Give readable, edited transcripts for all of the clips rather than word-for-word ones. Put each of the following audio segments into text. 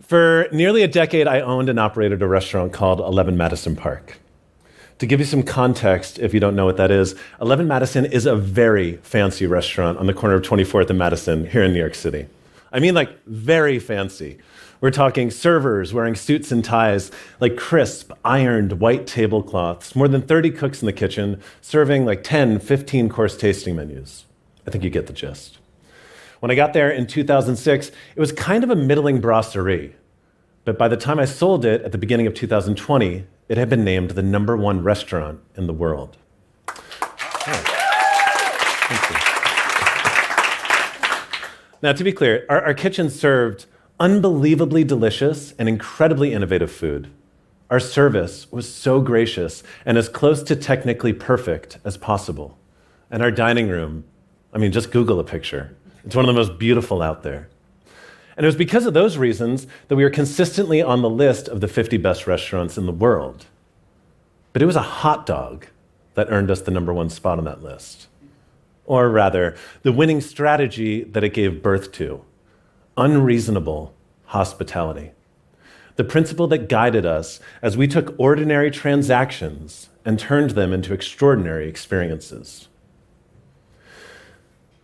For nearly a decade, I owned and operated a restaurant called 11 Madison Park. To give you some context, if you don't know what that is, 11 Madison is a very fancy restaurant on the corner of 24th and Madison here in New York City. I mean, like, very fancy. We're talking servers wearing suits and ties, like crisp, ironed, white tablecloths, more than 30 cooks in the kitchen, serving like 10, 15-course tasting menus. I think you get the gist. When I got there in 2006, it was kind of a middling brasserie. But by the time I sold it at the beginning of 2020, it had been named the #1 restaurant in the world. Oh. Thank you. Now, to be clear, our kitchen served unbelievably delicious and incredibly innovative food. Our service was so gracious and as close to technically perfect as possible. And our dining room, I mean, just Google a picture. It's one of the most beautiful out there. And it was because of those reasons that we were consistently on the list of the 50 best restaurants in the world. But it was a hot dog that earned us the #1 spot on that list. Or rather, the winning strategy that it gave birth to, unreasonable hospitality. The principle that guided us as we took ordinary transactions and turned them into extraordinary experiences.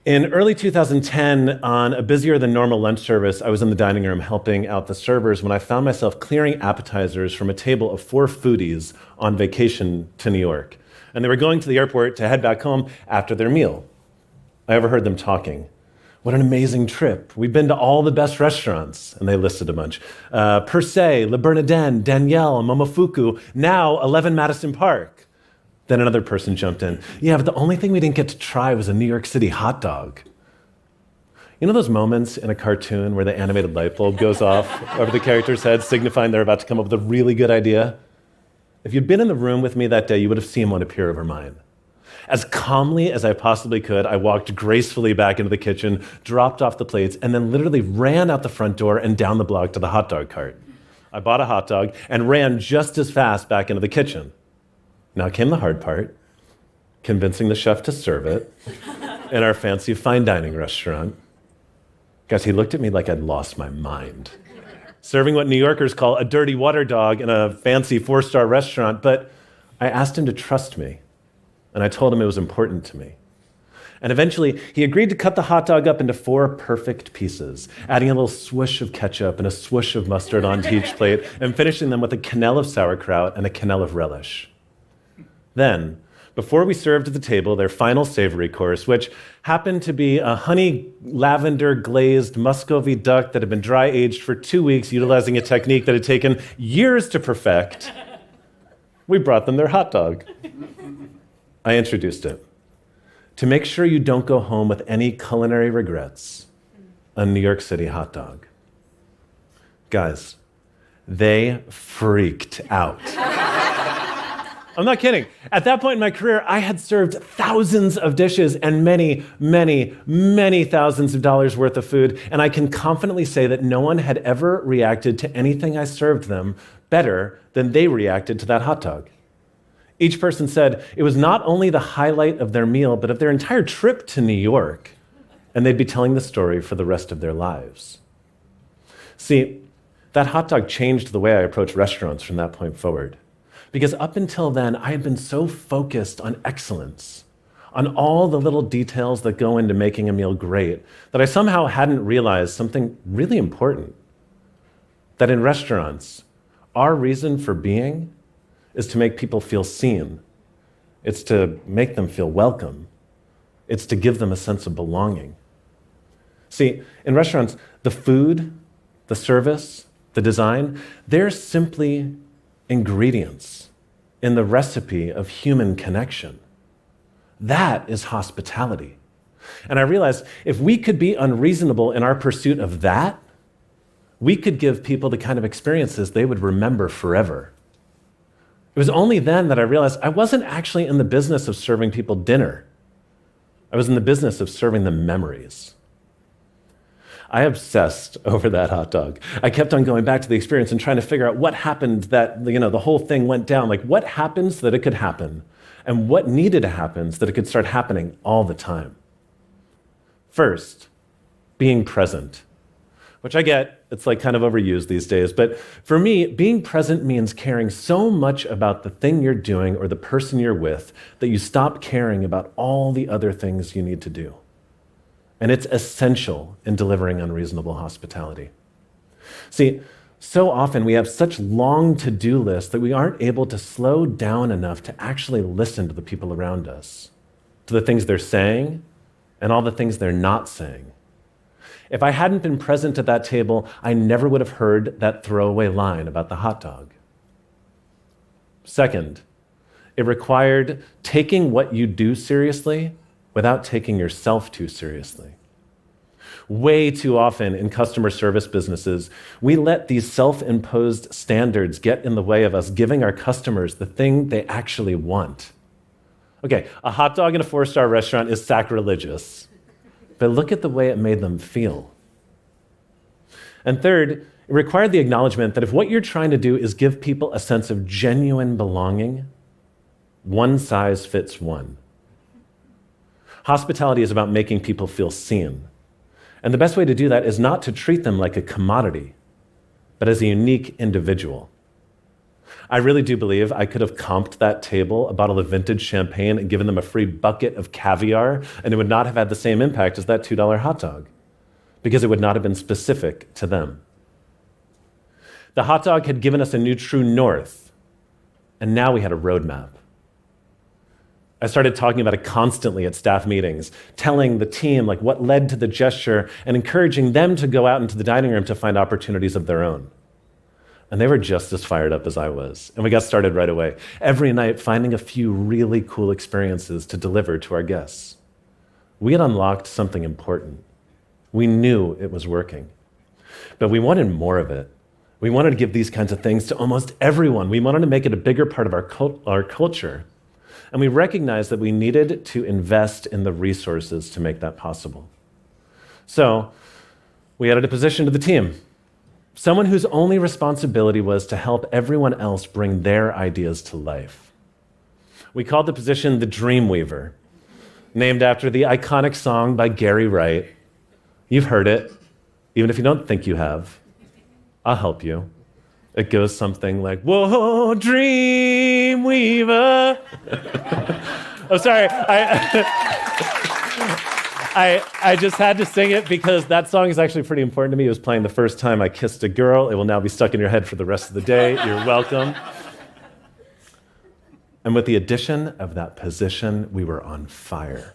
In early 2010, on a busier than normal lunch service, I was in the dining room helping out the servers when I found myself clearing appetizers from a table of 4 foodies on vacation to New York. And they were going to the airport to head back home after their meal. I overheard them talking. What an amazing trip. We've been to all the best restaurants. And they listed a bunch. Per se, Le Bernardin, Danielle, Momofuku, now 11 Madison Park. Then another person jumped in. Yeah, but the only thing we didn't get to try was a New York City hot dog. You know those moments in a cartoon where the animated light bulb goes off over the character's head, signifying they're about to come up with a really good idea? If you'd been in the room with me that day, you would have seen one appear over mine. As calmly as I possibly could, I walked gracefully back into the kitchen, dropped off the plates, and then literally ran out the front door and down the block to the hot dog cart. I bought a hot dog and ran just as fast back into the kitchen. Now came the hard part, convincing the chef to serve it in our fancy fine dining restaurant. Guys, he looked at me like I'd lost my mind. Serving what New Yorkers call a dirty water dog in a fancy 4-star restaurant, but I asked him to trust me, and I told him it was important to me. And eventually, he agreed to cut the hot dog up into 4 perfect pieces, adding a little swoosh of ketchup and a swoosh of mustard onto each plate, and finishing them with a quenelle of sauerkraut and a quenelle of relish. Then, before we served at the table their final savory course, which happened to be a honey lavender glazed Muscovy duck that had been dry aged for 2 weeks, utilizing a technique that had taken years to perfect, we brought them their hot dog. I introduced it. To make sure you don't go home with any culinary regrets, a New York City hot dog. Guys, they freaked out. I'm not kidding. At that point in my career, I had served thousands of dishes and many, many, many thousands of dollars worth of food, and I can confidently say that no one had ever reacted to anything I served them better than they reacted to that hot dog. Each person said it was not only the highlight of their meal, but of their entire trip to New York, and they'd be telling the story for the rest of their lives. See, that hot dog changed the way I approached restaurants from that point forward. Because up until then, I had been so focused on excellence, on all the little details that go into making a meal great, that I somehow hadn't realized something really important. That in restaurants, our reason for being is to make people feel seen. It's to make them feel welcome. It's to give them a sense of belonging. See, in restaurants, the food, the service, the design, they're simply ingredients in the recipe of human connection. That is hospitality. And I realized if we could be unreasonable in our pursuit of that, we could give people the kind of experiences they would remember forever. It was only then that I realized I wasn't actually in the business of serving people dinner. I was in the business of serving them memories. I obsessed over that hot dog. I kept on going back to the experience and trying to figure out what happened that, the whole thing went down. Like, what happened so that it could happen? And what needed to happen so that it could start happening all the time? First, being present. which I get, it's like kind of overused these days. But for me, being present means caring so much about the thing you're doing or the person you're with that you stop caring about all the other things you need to do. And it's essential in delivering unreasonable hospitality. See, so often we have such long to-do lists that we aren't able to slow down enough to actually listen to the people around us, to the things they're saying and all the things they're not saying. If I hadn't been present at that table, I never would have heard that throwaway line about the hot dog. Second, it required taking what you do seriously without taking yourself too seriously. Way too often in customer service businesses, we let these self-imposed standards get in the way of us giving our customers the thing they actually want. Okay, a hot dog in a 4-star restaurant is sacrilegious, but look at the way it made them feel. And third, it required the acknowledgement that if what you're trying to do is give people a sense of genuine belonging, one size fits one. Hospitality is about making people feel seen. And the best way to do that is not to treat them like a commodity, but as a unique individual. I really do believe I could have comped that table a bottle of vintage champagne and given them a free bucket of caviar, and it would not have had the same impact as that $2 hot dog, because it would not have been specific to them. The hot dog had given us a new true north, and now we had a roadmap. I started talking about it constantly at staff meetings, telling the team what led to the gesture and encouraging them to go out into the dining room to find opportunities of their own. And they were just as fired up as I was. And we got started right away, every night finding a few really cool experiences to deliver to our guests. We had unlocked something important. We knew it was working, but we wanted more of it. We wanted to give these kinds of things to almost everyone. We wanted to make it a bigger part of our culture. And we recognized that we needed to invest in the resources to make that possible. So we added a position to the team, someone whose only responsibility was to help everyone else bring their ideas to life. We called the position the Dreamweaver, named after the iconic song by Gary Wright. You've heard it, even if you don't think you have. I'll help you. It goes something like, "Whoa, Dreamweaver." Oh, sorry. I just had to sing it because that song is actually pretty important to me. It was playing the first time I kissed a girl. It will now be stuck in your head for the rest of the day. You're welcome. And with the addition of that position, we were on fire.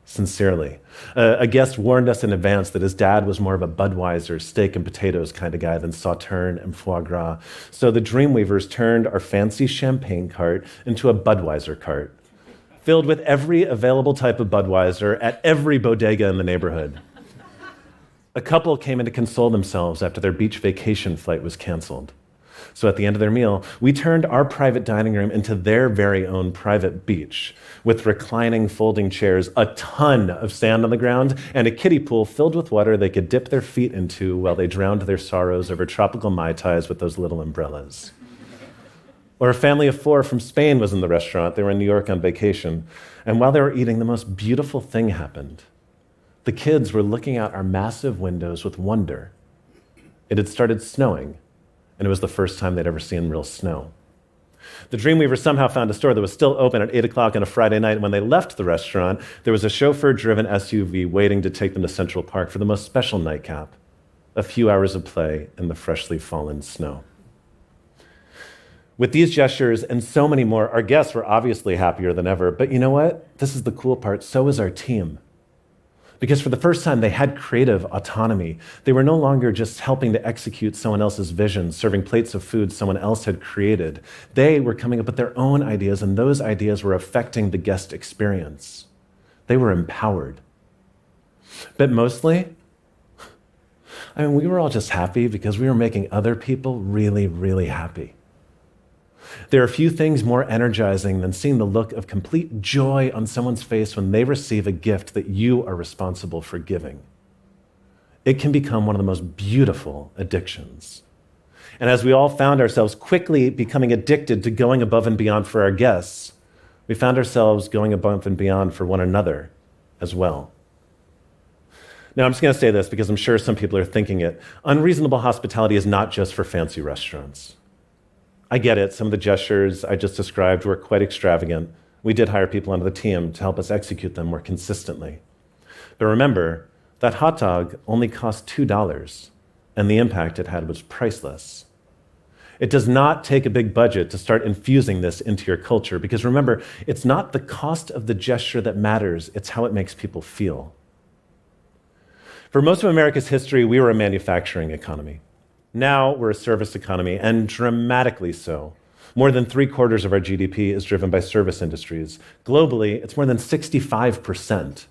Sincerely. A guest warned us in advance that his dad was more of a Budweiser, steak and potatoes kind of guy than Sauterne and foie gras. So the Dreamweavers turned our fancy champagne cart into a Budweiser cart, filled with every available type of Budweiser at every bodega in the neighborhood. A couple came in to console themselves after their beach vacation flight was canceled. So at the end of their meal, we turned our private dining room into their very own private beach, with reclining folding chairs, a ton of sand on the ground, and a kiddie pool filled with water they could dip their feet into while they drowned their sorrows over tropical Mai Tais with those little umbrellas. Or a family of 4 from Spain was in the restaurant. They were in New York on vacation. And while they were eating, the most beautiful thing happened. The kids were looking out our massive windows with wonder. It had started snowing, and it was the first time they'd ever seen real snow. The Dreamweaver somehow found a store that was still open at 8 o'clock on a Friday night, and when they left the restaurant, there was a chauffeur-driven SUV waiting to take them to Central Park for the most special nightcap, a few hours of play in the freshly fallen snow. With these gestures and so many more, our guests were obviously happier than ever, but you know what? This is the cool part, so is our team. Because for the first time, they had creative autonomy. They were no longer just helping to execute someone else's vision, serving plates of food someone else had created. They were coming up with their own ideas, and those ideas were affecting the guest experience. They were empowered. But mostly, we were all just happy because we were making other people really, really happy. There are few things more energizing than seeing the look of complete joy on someone's face when they receive a gift that you are responsible for giving. It can become one of the most beautiful addictions. And as we all found ourselves quickly becoming addicted to going above and beyond for our guests, we found ourselves going above and beyond for one another as well. Now, I'm just going to say this because I'm sure some people are thinking it. Unreasonable hospitality is not just for fancy restaurants. I get it. Some of the gestures I just described were quite extravagant. We did hire people onto the team to help us execute them more consistently. But remember, that hot dog only cost $2, and the impact it had was priceless. It does not take a big budget to start infusing this into your culture, because remember, it's not the cost of the gesture that matters, it's how it makes people feel. For most of America's history, we were a manufacturing economy. Now we're a service economy, and dramatically so. More than 3/4 of our GDP is driven by service industries. Globally, it's more than 65%.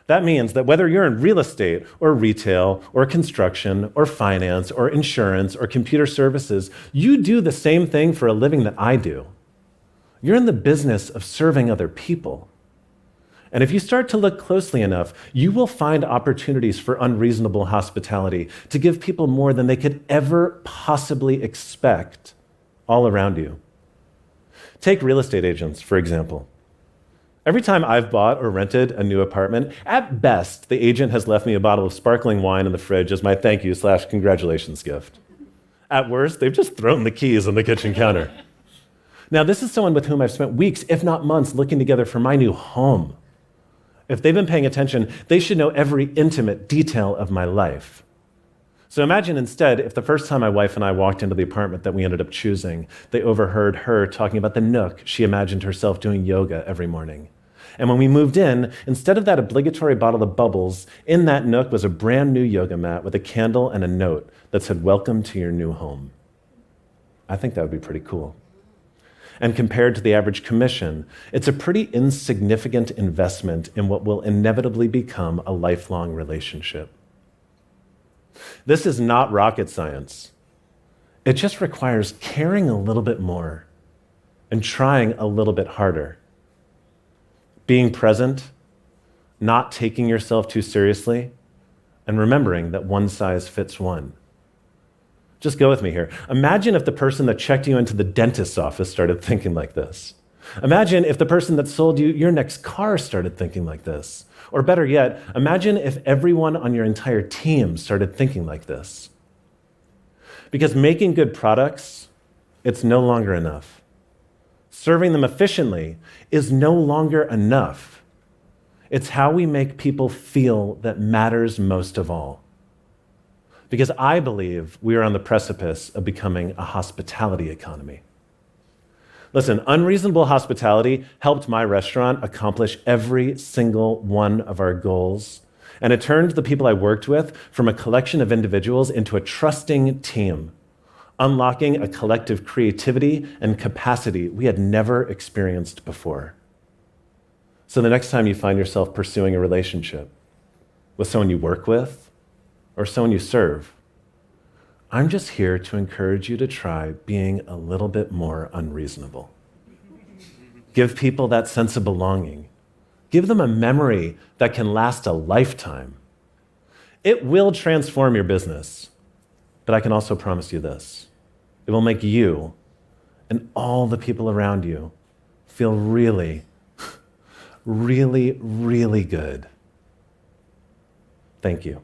That means that whether you're in real estate or retail or construction or finance or insurance or computer services, you do the same thing for a living that I do. You're in the business of serving other people. And if you start to look closely enough, you will find opportunities for unreasonable hospitality to give people more than they could ever possibly expect all around you. Take real estate agents, for example. Every time I've bought or rented a new apartment, at best, the agent has left me a bottle of sparkling wine in the fridge as my thank you/congratulations gift. At worst, they've just thrown the keys on the kitchen counter. Now, this is someone with whom I've spent weeks, if not months, looking together for my new home. If they've been paying attention, they should know every intimate detail of my life. So imagine instead if the first time my wife and I walked into the apartment that we ended up choosing, they overheard her talking about the nook she imagined herself doing yoga every morning. And when we moved in, instead of that obligatory bottle of bubbles, in that nook was a brand new yoga mat with a candle and a note that said, "Welcome to your new home." I think that would be pretty cool. And compared to the average commission, it's a pretty insignificant investment in what will inevitably become a lifelong relationship. This is not rocket science. It just requires caring a little bit more and trying a little bit harder. Being present, not taking yourself too seriously, and remembering that one size fits one. Just go with me here. Imagine if the person that checked you into the dentist's office started thinking like this. Imagine if the person that sold you your next car started thinking like this. Or better yet, imagine if everyone on your entire team started thinking like this. Because making good products, it's no longer enough. Serving them efficiently is no longer enough. It's how we make people feel that matters most of all. Because I believe we are on the precipice of becoming a hospitality economy. Listen, unreasonable hospitality helped my restaurant accomplish every single one of our goals. And it turned the people I worked with from a collection of individuals into a trusting team, unlocking a collective creativity and capacity we had never experienced before. So the next time you find yourself pursuing a relationship with someone you work with or someone you serve, I'm just here to encourage you to try being a little bit more unreasonable. Give people that sense of belonging. Give them a memory that can last a lifetime. It will transform your business, but I can also promise you this. It will make you and all the people around you feel really, really, really good. Thank you.